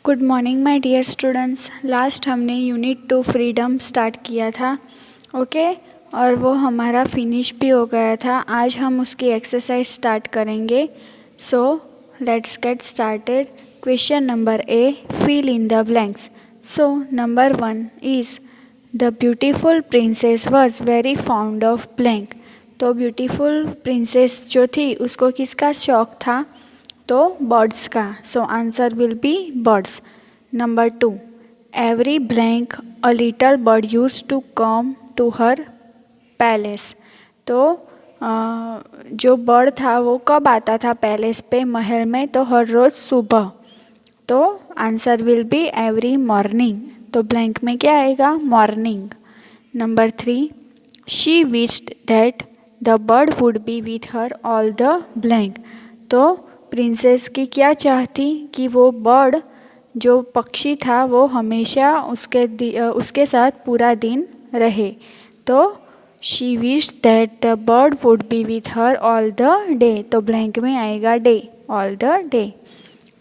Good morning my dear students. Last हमने unit 2 freedom start किया था, ओके और वो हमारा फिनिश भी हो गया था। आज हम उसकी एक्सरसाइज स्टार्ट करेंगे। So let's get started. Question number A, fill in the blanks. So number 1 is the beautiful princess was very found of blank. तो ब्यूटीफुल प्रिंसेस जो थी उसको किसका शौक था? तो बर्ड्स का। So answer will be birds. Number 2, every blank a little bird use to come to her palace. तो जो बर्ड था वो कब आता था पैलेस पे, महल में? तो हर रोज़ सुबह। तो answer will be every morning. तो ब्लैंक में क्या आएगा? Morning. Number 3, she wished that the bird would be with her all the blank. तो प्रिंसेस की क्या चाहती कि वो बर्ड जो पक्षी था वो हमेशा उसके साथ पूरा दिन रहे। तो she wish that the bird would be with her all the day. तो ब्लैंक में आएगा day, all the day.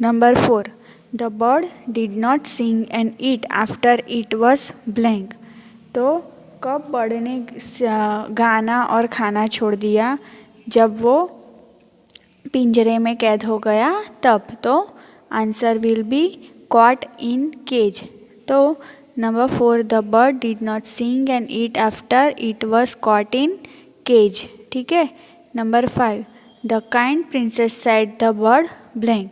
Number 4, the bird did not sing and eat after it was blank. तो कब बर्ड ने गाना और खाना छोड़ दिया? जब वो पिंजरे में कैद हो गया तब। तो answer will be caught in cage. तो number 4, the bird did not sing and eat after it was caught in cage. ठीक है। Number 5, the kind princess said the bird blank.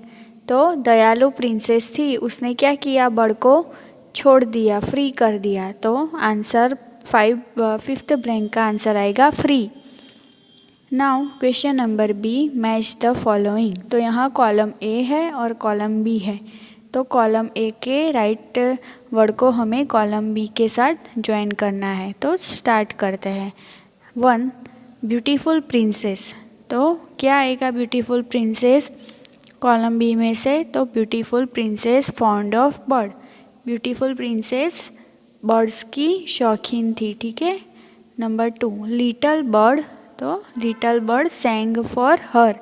तो दयालु प्रिंसेस थी, उसने क्या किया? बर्ड को छोड़ दिया, फ्री कर दिया। तो आंसर 5th ब्लैंक का आंसर आएगा free. Now question number B, match the following. तो यहाँ कॉलम ए है और कॉलम बी है। तो कॉलम ए के राइट वर्ड को हमें कॉलम बी के साथ ज्वाइन करना है। तो स्टार्ट करते हैं। 1, ब्यूटीफुल प्रिंसेस। तो क्या आएगा ब्यूटीफुल प्रिंसेस कॉलम बी में से? तो beautiful princess fond of bird. Beautiful princess birds की शौकीन थी। ठीक है। Number 2, little bird. तो little bird sang for her.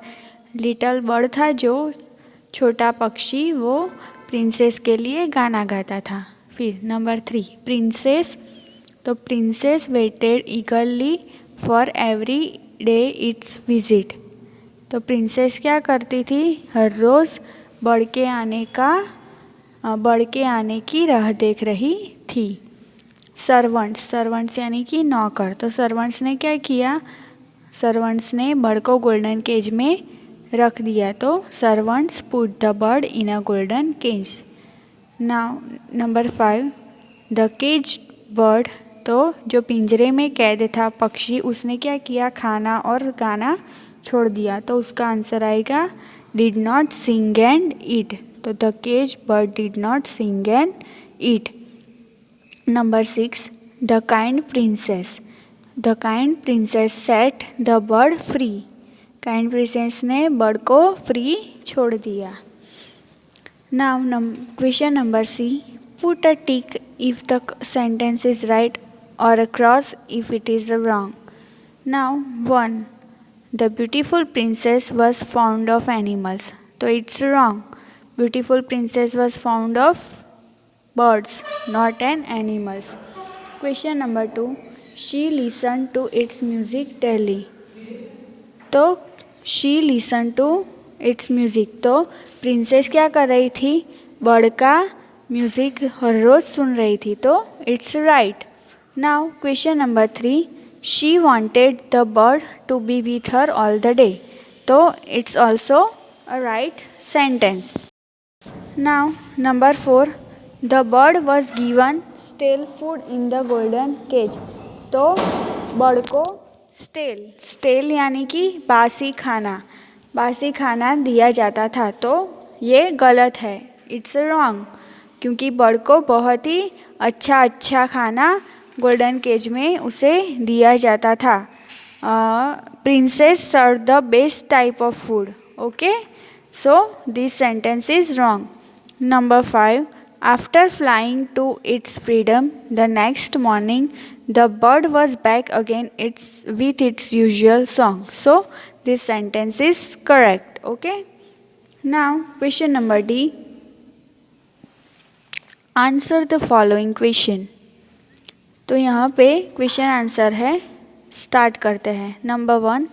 Little bird था जो छोटा पक्षी, वो प्रिंसेस के लिए गाना गाता था। फिर नंबर 3, प्रिंसेस। तो princess waited eagerly for every day its visit. तो प्रिंसेस क्या करती थी? हर रोज़ बर्ड के आने की राह देख रही थी। सर्वंट्स यानी कि नौकर। तो सर्वंट्स ने क्या किया? सर्वंट्स ने बर्ड को गोल्डन केज में रख दिया। तो servants put the bird in a golden cage. Now number 5, the cage bird. तो जो पिंजरे में कैद था पक्षी, उसने क्या किया? खाना और गाना छोड़ दिया। तो उसका आंसर आएगा did not sing and eat. तो the cage bird did not sing and eat. Number 6, the kind princess. The kind princess set the bird free. Kind princess ने बर्ड को फ्री छोड़ दिया। Now question number C, put a tick if the sentence is right or a cross if it is wrong. Now 1, the beautiful princess was found of animals. तो it's wrong. Beautiful princess was found of birds, not an animals. Question number 2, she listened to its music daily. तो she listened to its music। तो princess क्या कर रही थी? Bird का music हर रोज़ सुन रही थी। तो it's right. Now question number 3, she wanted the bird to be with her all the day। तो it's also a right sentence. Now number 4, the bird was given stale food in the golden cage. तो bird को stale यानी कि बासी खाना दिया जाता था। तो ये गलत है, इट्स रॉन्ग। क्योंकि बर्ड को बहुत ही अच्छा खाना गोल्डन केज में उसे दिया जाता था। Princess serve the best type of food. Okay, so this sentence is wrong. Number 5, after flying to its freedom the next morning, the bird was back again with its usual song. So this sentence is correct. Okay. Now question number D, answer the following question. तो यहाँ पे question answer है, start करते हैं। Number 1,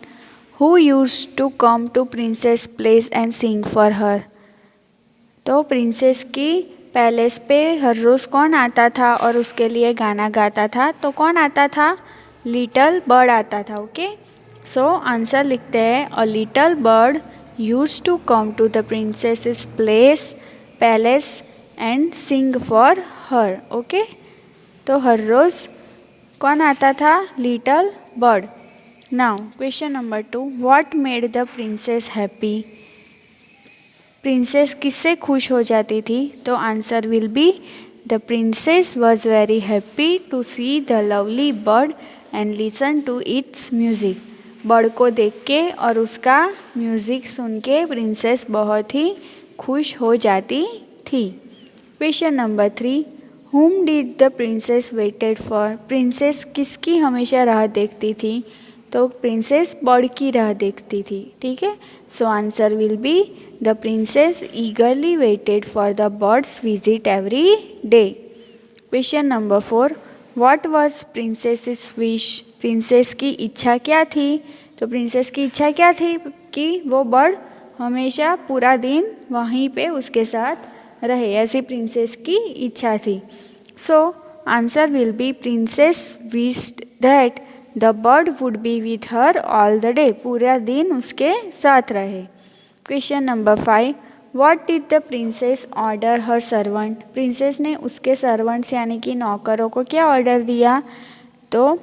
who use to come to princess place and sing for her. तो princess की palace पे हर रोज़ कौन आता था और उसके लिए गाना गाता था? तो कौन आता था? लिटल बर्ड आता था। ओके, सो आंसर लिखते हैं, a little bird use to come to the princess palace and sing for her. Okay, तो हर रोज़ कौन आता था? Little bird. Now question number 2, what made the princess happy. Princess किससे खुश हो जाती थी? तो answer will be, the princess was very happy to see the lovely bird and listen to its music. Bird को देख के और उसका म्यूज़िक सुन के प्रिंसेस बहुत ही खुश हो जाती थी। Question number 3, whom did the princess waited for. Princess किसकी हमेशा राह देखती थी? तो प्रिंसेस बर्ड की राह देखती थी। ठीक है, सो answer will be, the princess ईगरली waited for the birds visit every day. Question number 4, what was princess wish. Princess की इच्छा क्या थी? तो प्रिंसेस की इच्छा क्या थी? कि वो बर्ड हमेशा पूरा दिन वहीं पे उसके साथ रहे, ऐसी प्रिंसेस की इच्छा थी। सो answer will B, princess wished that the bird would be with her all the day. पूरा दिन उसके साथ रहे। Question number 5, what did the princess order her servant. Princess ने उसके सर्वेंट्स यानी कि नौकरों को क्या ऑर्डर दिया? तो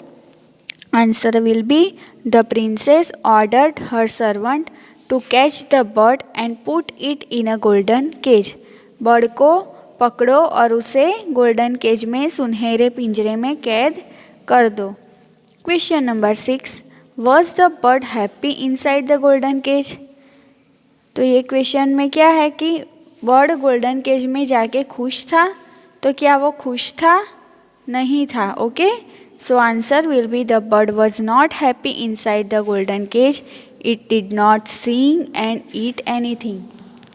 answer will be, the princess ordered her servant to catch the bird and put it in a golden cage. Bird को पकड़ो और उसे गोल्डन केज में, सुनहरे पिंजरे में कैद कर दो। Question number 6, was the bird happy inside the golden cage. तो ये क्वेश्चन में क्या है कि बर्ड गोल्डन केज में जाके खुश था? तो क्या वो खुश था? नहीं था। Okay, so answer will be, the bird was not happy inside the golden cage, it did not sing and eat anything.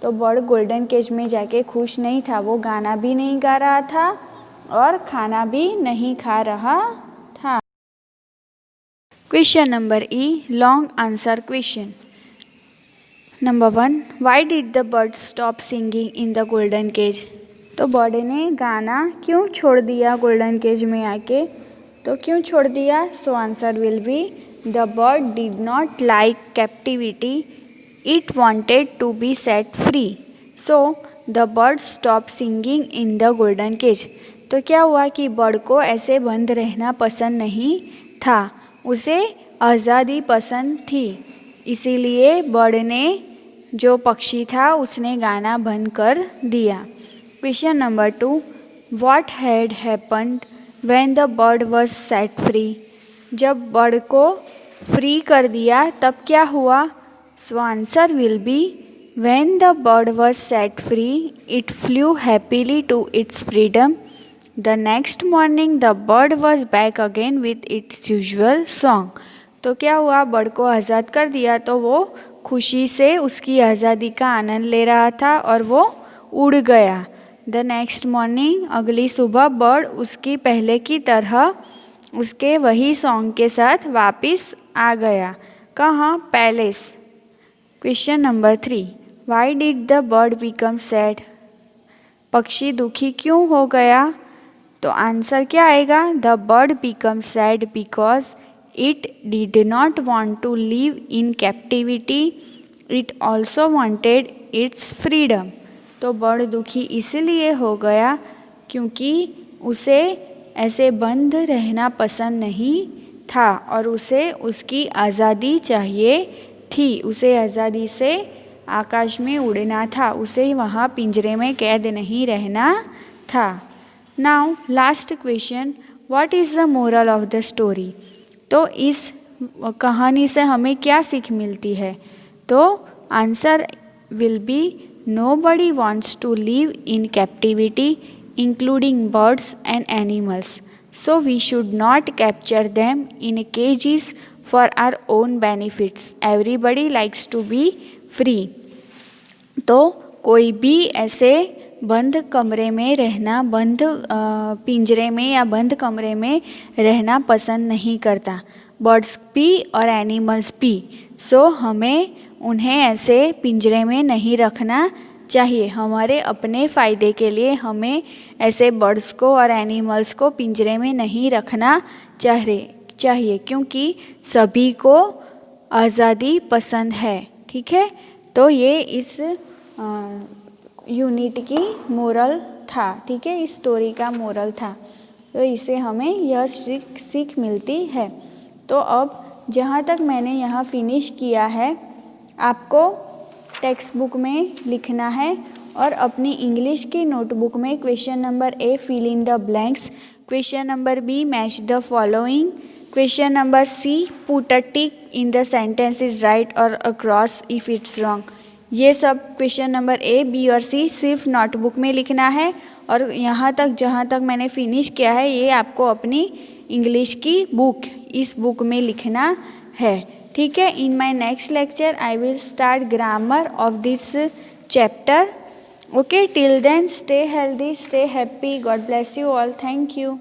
तो बर्ड गोल्डन केज में जाके खुश नहीं था, वो गाना भी नहीं गा रहा था और खाना भी नहीं खा रहा था। Question number E, long answer question. Number 1, why did the bird stop singing in the golden cage. तो बर्ड ने गाना क्यों छोड़ दिया गोल्डन केज में आके? तो क्यों छोड़ दिया? So answer will be, the bird did not like captivity, it wanted to be set free. So the bird stop singing in the golden cage. तो क्या हुआ कि बर्ड को ऐसे बंद रहना पसंद नहीं था, उसे आज़ादी पसंद थी। इसीलिए बर्ड ने, जो पक्षी था, उसने गाना बंद कर दिया। Question number 2, what had happened when the bird was set free. जब बर्ड को फ्री कर दिया तब क्या हुआ? So answer will be, when the bird was set free it flew happily to its freedom. The next morning the bird was back again with its usual song. तो क्या हुआ? बर्ड को आज़ाद कर दिया तो वो खुशी से उसकी आज़ादी का आनंद ले रहा था और वो उड़ गया। द नेक्स्ट मॉर्निंग, अगली सुबह बर्ड उसकी पहले की तरह उसके वही सॉन्ग के साथ वापस आ गया। कहाँ? Palace. Question number 3, why did the bird become sad. पक्षी दुखी क्यों हो गया? तो आंसर क्या आएगा? The bird become sad because it did not want to live in captivity, it also wanted its freedom. तो बर्ड दुखी इसलिए हो गया क्योंकि उसे ऐसे बंद रहना पसंद नहीं था और उसे उसकी आज़ादी चाहिए थी। उसे आज़ादी से आकाश में उड़ना था, उसे वहाँ पिंजरे में कैद नहीं रहना था। Now last question, what is the moral of the story. तो इस कहानी से हमें क्या सीख मिलती है? तो answer will be, nobody wants to live in captivity including birds and animals, so we should not capture them in cages for our own benefits. Everybody likes to be free. तो कोई भी ऐसे बंद कमरे में रहना, बंद पिंजरे में या बंद कमरे में रहना पसंद नहीं करता। बर्ड्स भी और एनिमल्स भी। सो हमें उन्हें ऐसे पिंजरे में नहीं रखना चाहिए। हमारे अपने फ़ायदे के लिए हमें ऐसे बर्ड्स को और एनिमल्स को पिंजरे में नहीं रखना चाहिए क्योंकि सभी को आज़ादी पसंद है। ठीक है, तो ये इस यूनिट की मोरल था। ठीक है, इस स्टोरी का मोरल था। तो इससे हमें यह सीख मिलती है। तो अब जहाँ तक मैंने यहाँ फिनिश किया है, आपको टेक्स्ट बुक में लिखना है और अपनी इंग्लिश की नोटबुक में question number A fill in the blanks, question number B match the following, question number C put a tick in the sentence is right or a cross if it's wrong. ये सब question number ए, B और सी सिर्फ notebook में लिखना है और यहाँ तक जहाँ तक मैंने फिनिश किया है ये आपको अपनी इंग्लिश की बुक, इस बुक में लिखना है। ठीक है, in my next lecture I will start grammar of this chapter. Okay, till then stay healthy, stay happy. God bless you all. Thank you.